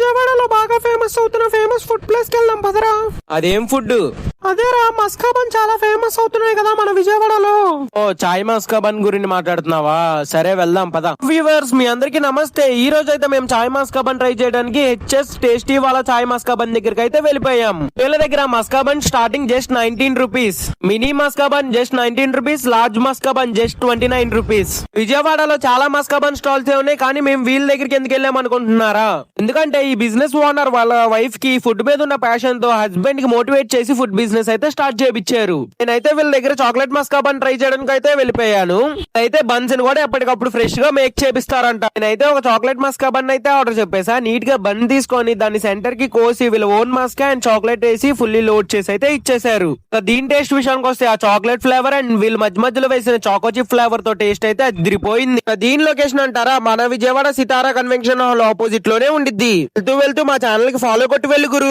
విజయవాడలో బాగా ఫేమస్ అవుతున్న ఫేమస్ ఫుడ్ ప్లేస్ కి వెళ్దాం పదరా. అదేం ఫుడ్? అదేరా మస్కాబన్ చాలా ఫేమస్ అవుతున్నాయి కదా మన విజయవాడలో. ఓ చాయ్ మస్కాబన్ గురించి మాట్లాడుతున్నావా? సరే వెళ్దాం పద. వ్యూవర్స్ మీ అందరికి నమస్తే. ఈ రోజు అయితే మేము చాయ్ మస్కాబన్ ట్రై చేయడానికి హెచ్ఎస్ టేస్టీ వాళ్ళ చాయ్ మస్కాబన్ దగ్గరికి అయితే వెళ్ళిపోయాం. వీళ్ళ దగ్గర maska bun starting just 19 rupees, mini maska bun just 19 rupees, large maska bun just 29 rupees. విజయవాడలో చాలా మస్కాబన్ స్టాల్స్ ఉన్నాయి, కానీ మేము వీళ్ళ దగ్గరికి ఎందుకు వెళ్ళాం అనుకుంటున్నారా? ఎందుకంటే ఈ బిజినెస్ ఓనర్ వాళ్ళ వైఫ్ కి ఫుడ్ మీద ఉన్న ప్యాషన్ తో హస్బెండ్ కి మోటివేట్ చేసి ఫుడ్ బిజినెస్ అయితే స్టార్ట్ చేయించారు. నేనైతే వీళ్ళ దగ్గర చాక్లెట్ మస్కాబన్ ట్రై చేయడానికి అయితే వెళ్ళిపోయాను. అయితే బన్స్ ని కూడా ఎప్పటికప్పుడు ఫ్రెష్ గా మేక్ చేపిస్తారంట. నేనైతే ఒక చాక్లెట్ మస్కాబన్ అయితే ఆర్డర్ చెప్పేసా. నీట్ గా బన్ తీసుకొని దాన్ని సెంటర్ కి కోసి వీళ్ళ ఓన్ మస్కా అండ్ చాక్లెట్ వేసి ఫుల్లీ లోడ్ చేసి అయితే ఇచ్చేసారు. దీని టేస్ట్ విషయానికి వస్తే ఆ చాక్లెట్ ఫ్లేవర్ అండ్ వీళ్ళు మధ్య మధ్యలో వేసిన చాకో చిప్ ఫ్లేవర్ తో టేస్ట్ అయితే అదిరిపోయింది. దీని లొకేషన్ అంటారా, మన విజయవాడ సితారా కన్వెన్షన్ హాల్ ఆపోజిట్ లోనే ఉండిద్ది. వెళ్తూ వెళ్తూ మా ఛానల్ కి ఫాలో కొట్టి వెళ్ళి గురు.